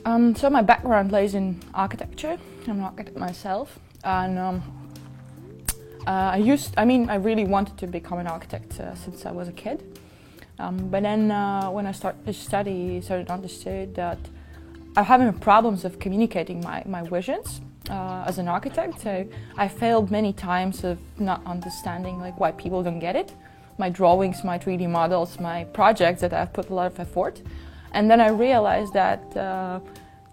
So my background lays in architecture. I'm an architect myself, and I really wanted to become an architect since I was a kid. But then when I started to study, I started to understand that I'm having problems of communicating my visions as an architect. So I failed many times of not understanding like why people don't get it. My drawings, my 3D models, my projects that I've put a lot of effort. And then I realized that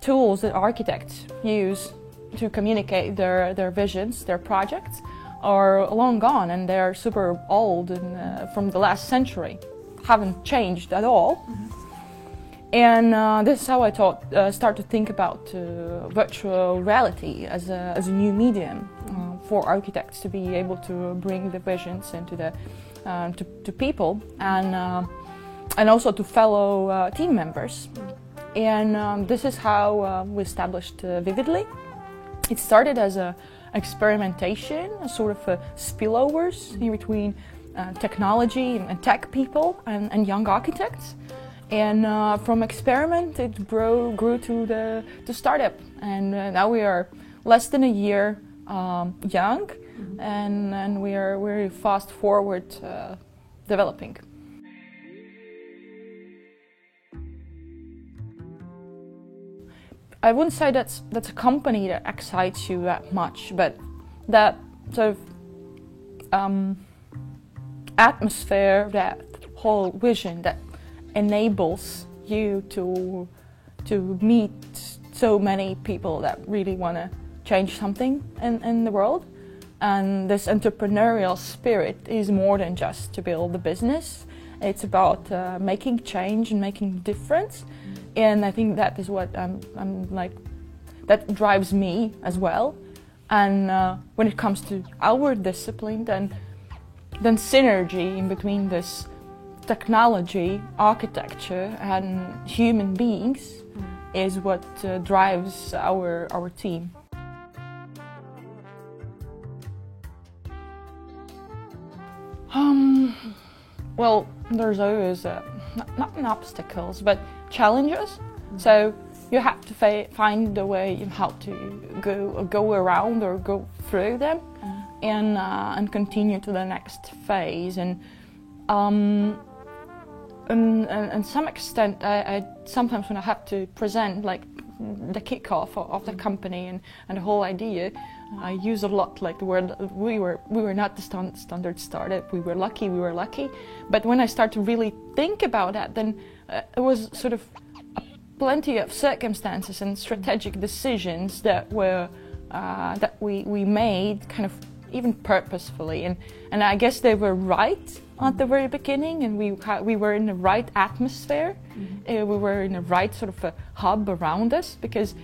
tools that architects use to communicate their visions, their projects, are long gone, and they're super old and from the last century, haven't changed at all. Mm-hmm. And this is how I start to think about virtual reality as a new medium for architects to be able to bring the visions into to people and also to fellow team members. And this is how we established Vividly. It started as a experimentation, a sort of spillovers in between technology and tech people and young architects. And from experiment, it grew to the startup. And now we are less than a year young, and we are very fast forward developing. I wouldn't say that's a company that excites you that much, but that sort of atmosphere, that whole vision that enables you to meet so many people that really want to change something in the world. And this entrepreneurial spirit is more than just to build a business. It's about making change and making difference. And I think that is what I'm like, that drives me as well. And when it comes to our discipline, then synergy in between this technology, architecture, and human beings is what drives our team. Well, there's always not obstacles, but challenges. Mm-hmm. So you have to find a way in how to go around or go through them, and continue to the next phase. And some extent, I sometimes when I have to present like the kickoff of the company and the whole idea, I use a lot like the word we were not the standard startup. We were lucky. But when I start to really think about that, then it was sort of plenty of circumstances and strategic decisions that we made kind of even purposefully, and I guess they were right at the very beginning, and we were in the right atmosphere. Mm-hmm. We were in the right sort of a hub around us, because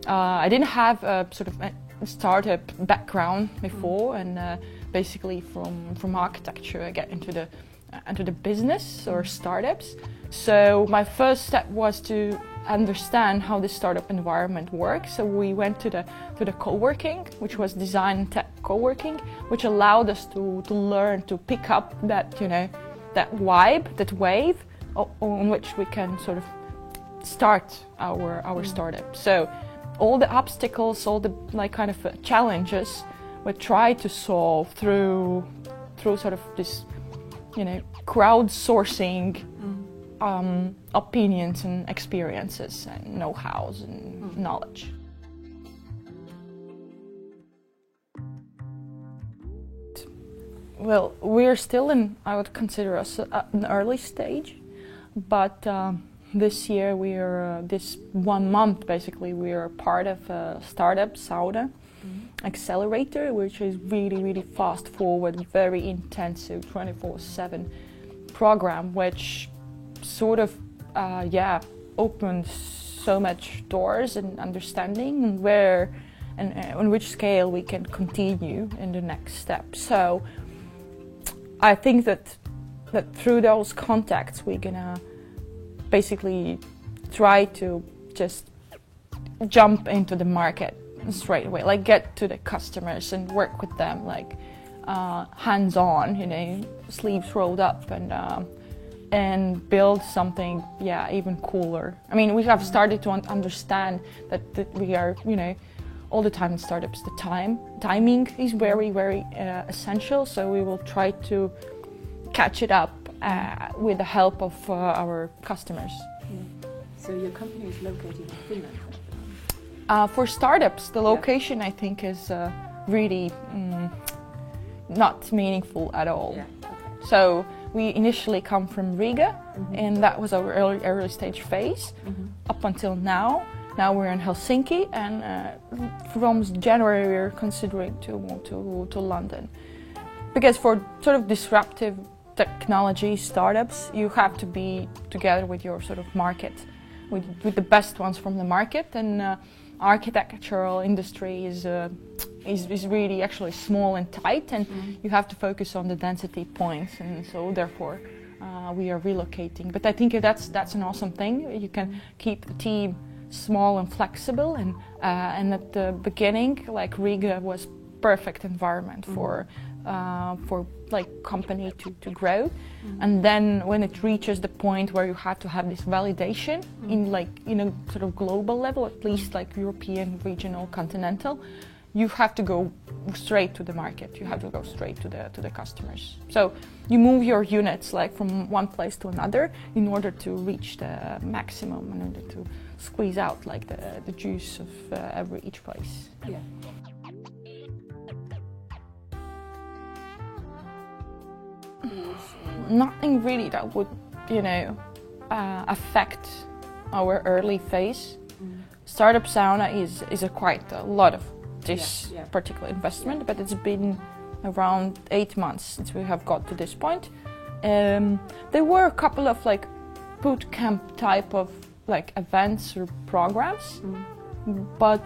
I didn't have a sort of a startup background before, and basically from architecture I get into the business or startups. So my first step was to understand how the startup environment works. So we went to the co-working, which was design tech co-working, which allowed us to learn to pick up that that vibe, that wave on which we can sort of start our startup. So all the obstacles, all the like kind of challenges, we try to solve through sort of this crowdsourcing opinions and experiences and know-hows and knowledge. Well, we're still I would consider us an early stage, but this year this 1 month basically we are part of a startup, Sauda Accelerator, which is really fast forward, very intensive 24/7 program, which sort of opens so much doors and understanding and where and on which scale we can continue in the next step. So I think that through those contacts we're gonna basically try to just jump into the market straight away, like get to the customers and work with them like hands-on, sleeves rolled up, and and build something, even cooler. I mean, we have started to understand that we are, all the time in startups, the timing is very, very essential. So we will try to catch it up with the help of our customers. So your company is located in Finland? For startups, the location I think is really not meaningful at all. Yeah. Okay. So we initially come from Riga, and that was our early stage phase up until now. Now we're in Helsinki, and from January we're considering to move to London. Because for sort of disruptive technology startups, you have to be together with your sort of market, with the best ones from the market. And architectural industry is really actually small and tight, and you have to focus on the density points, and so therefore we are relocating. But I think that's an awesome thing. You can keep the team small and flexible, and at the beginning, like Riga was perfect environment for like company to grow, and then when it reaches the point where you have to have this validation in like sort of global level, at least like European, regional, continental, you have to go straight to the market. You have to go straight to the customers. So you move your units like from one place to another in order to reach the maximum, in order to squeeze out like the juice of each place. Yeah. Nothing really that would, affect our early phase. Startup Sauna is quite a lot of this particular investment, but it's been around 8 months since we have got to this point. There were a couple of like boot camp type of like events or programs, but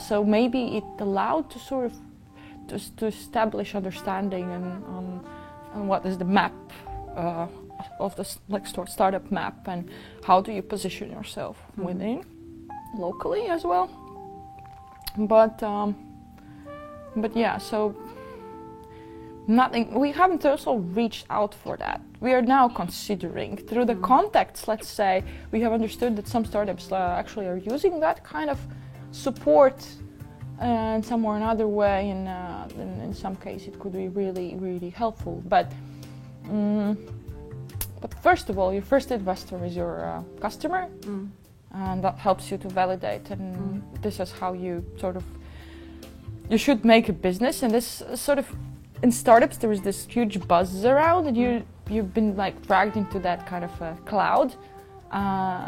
so maybe it allowed to sort of to establish understanding on what is the map of the like startup map, and how do you position yourself within locally as well. But so nothing. We haven't also reached out for that. We are now considering through the contacts. Let's say we have understood that some startups actually are using that kind of support in some or another way, and in some case it could be really, really helpful. But first of all, your first investor is your customer, and that helps you to validate. And this is how you you should make a business. And this sort of in startups there is this huge buzz around, and you've been like dragged into that kind of a cloud.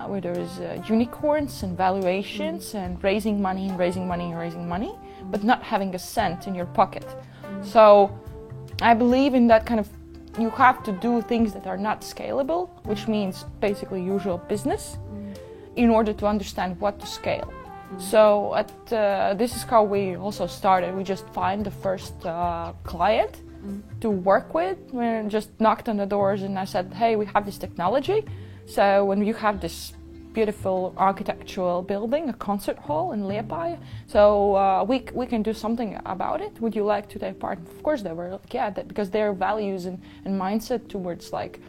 Where there is unicorns and valuations and raising money, but not having a cent in your pocket. So I believe in that kind of, you have to do things that are not scalable, which means basically usual business, in order to understand what to scale. So this is how we also started. We just find the first client to work with. We just knocked on the doors, and I said, hey, we have this technology. So when you have this beautiful architectural building, a concert hall in Liepāja, so we can do something about it. Would you like to take part? Of course they were like, because their values and mindset towards like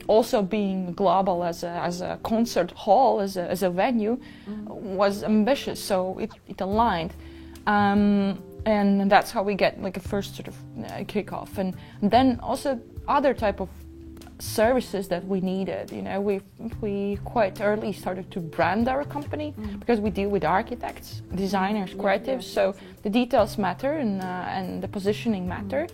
also being global as a concert hall, as a venue, was ambitious. So it aligned. And that's how we get like a first sort of kickoff. And then also other type of services that we needed. We quite early started to brand our company, because we deal with architects, designers, creatives. So the details matter, and the positioning matter.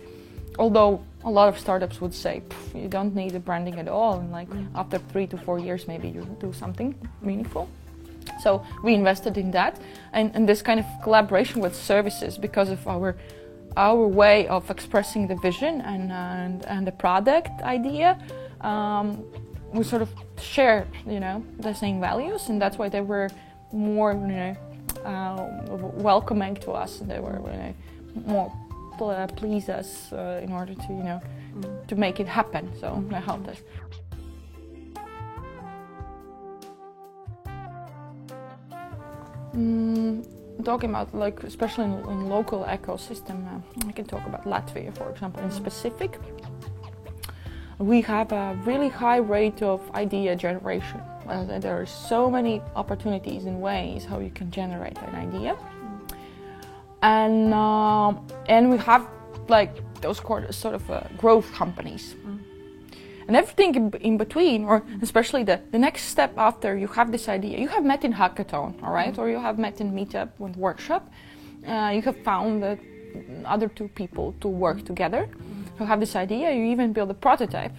Although a lot of startups would say you don't need the branding at all, and like after 3 to 4 years maybe you do something meaningful. So we invested in that, and this kind of collaboration with services, because of our way of expressing the vision and the product idea. We sort of shared, the same values, and that's why they were more, welcoming to us, and they were more please us in order to, to make it happen. So that helped us. Talking about like especially in local ecosystem, I can talk about Latvia, for example, in specific. we have a really high rate of idea generation. There are so many opportunities and ways how you can generate an idea, and we have like those sort of growth companies. And everything in between, or especially the next step after you have this idea, you have met in hackathon, all right, or you have met in meetup and workshop. You have found that other two people to work together who have this idea. You even build a prototype.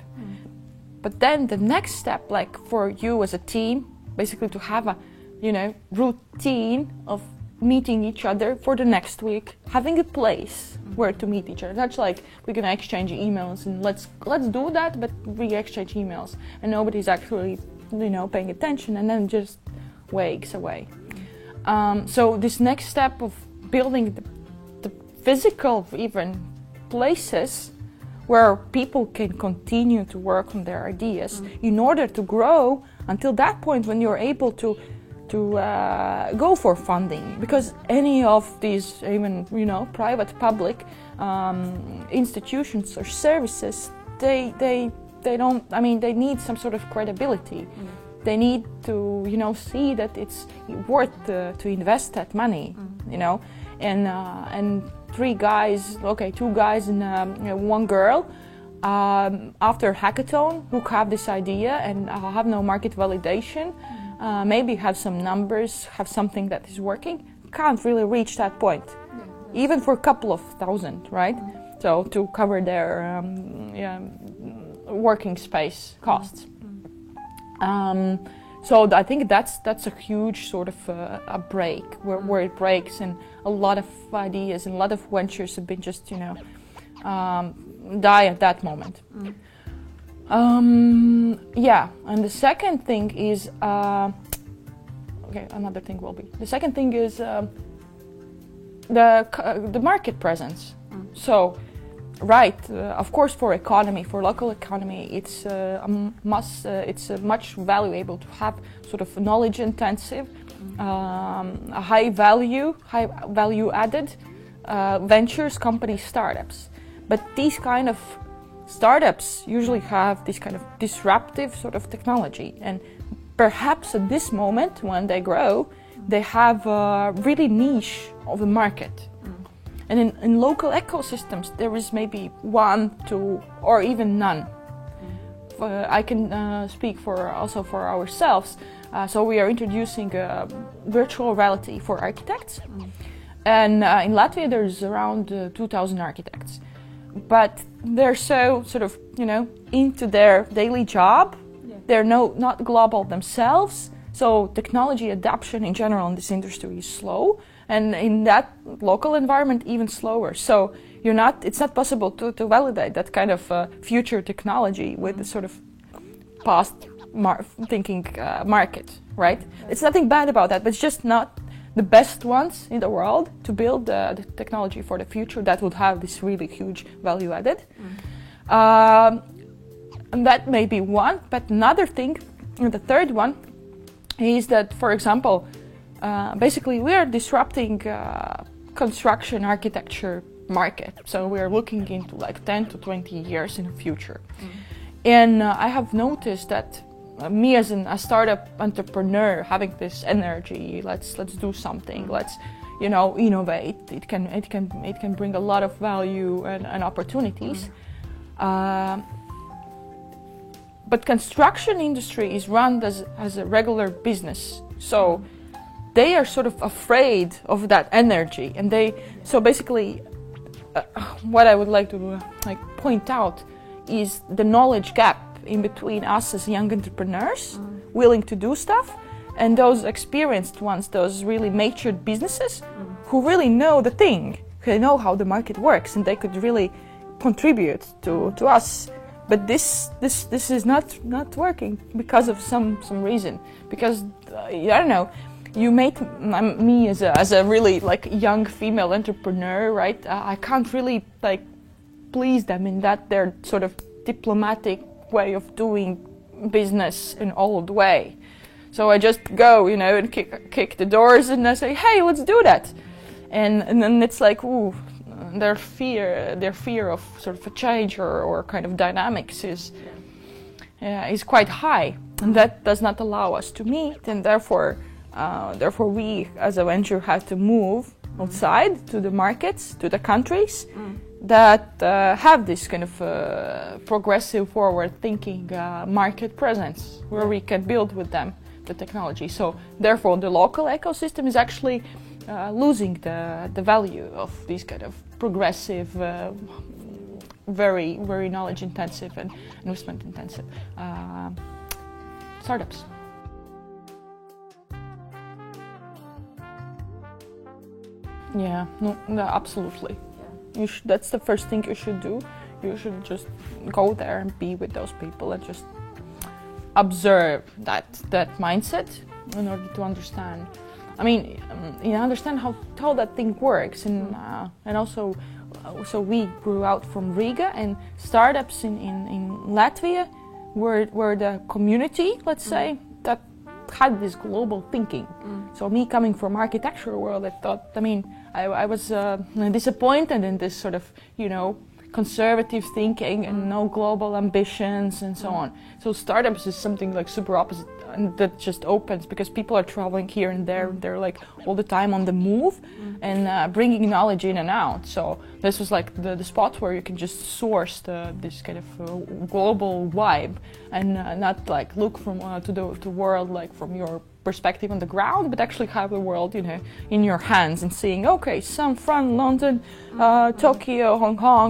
But then the next step, like for you as a team, basically to have a, routine of meeting each other for the next week, having a place where to meet each other. That's like we're gonna exchange emails and let's do that, but we exchange emails and nobody's actually paying attention, and then just wakes away. So this next step of building the physical even places where people can continue to work on their ideas in order to grow until that point when you're able to go for funding, because any of these even private public institutions or services, they don't, they need some sort of credibility. They need to see that it's worth to invest that money, and two guys and one girl after hackathon who have this idea and have no market validation, maybe have some numbers, have something that is working, can't really reach that point, even for a couple of thousand, right? So to cover their working space costs. So I think that's a huge sort of a break where it breaks, and a lot of ideas and a lot of ventures have been just die at that moment. And the second thing is the second thing is the market presence. So of course, for local economy, it's much valuable to have sort of knowledge intensive, a high value added ventures, companies, startups. But these kind of startups usually have this kind of disruptive sort of technology, and perhaps at this moment when they grow, they have a really niche of a market. And in local ecosystems, there is maybe one, two, or even none. I can speak for ourselves. So we are introducing virtual reality for architects. And in Latvia, there's around 2,000 architects. But they're so sort of, into their daily job. Yeah. They're not global themselves. So technology adoption in general in this industry is slow. And in that local environment, even slower. So it's not possible to validate that kind of future technology with the sort of past thinking market, right? Yeah. It's nothing bad about that, but it's just not the best ones in the world to build the technology for the future that would have this really huge value added. And that may be one, but another thing, the third one, is that, for example, basically we are disrupting construction architecture market. So we are looking into like 10 to 20 years in the future. And I have noticed that me as a startup entrepreneur, having this energy, let's do something, let's innovate. It can bring a lot of value and opportunities. But construction industry is run as a regular business, so they are sort of afraid of that energy, and so basically what I would like to point out is the knowledge gap in between us as young entrepreneurs willing to do stuff and those experienced ones, those really matured businesses who really know the thing, who know how the market works, and they could really contribute to us. But this is not working because of some reason. Because I don't know, you made me as a really young female entrepreneur, right? I can't really please them in that their sort of diplomatic way of doing business in old way. So I just go, and kick the doors and I say, hey, let's do that. And then it's like, ooh, their fear of sort of a change or kind of dynamics is quite high, and that does not allow us to meet, and therefore we as a venture have to move outside to the markets, to the countries that have this kind of progressive, forward-thinking market presence where we can build with them the technology. So therefore the local ecosystem is actually losing the value of these kind of progressive, very, very knowledge-intensive and investment-intensive startups. Yeah, no, absolutely. Yeah. That's the first thing you should do. You should just go there and be with those people and just observe that mindset in order to understand. I mean, understand how that thing works, and also, so we grew out from Riga, and startups in Latvia were the community, let's say, that had this global thinking. So me coming from architecture world, I thought, I was disappointed in this sort of, conservative thinking and no global ambitions and so on. So startups is something like super opposite, and that just opens because people are traveling here and there. They're like all the time on the move and bringing knowledge in and out. So this was like the spot where you can just source this kind of global vibe and not like look from to the world like from your perspective on the ground, but actually have the world, in your hands and seeing, okay, San Fran, London, Tokyo, Hong Kong.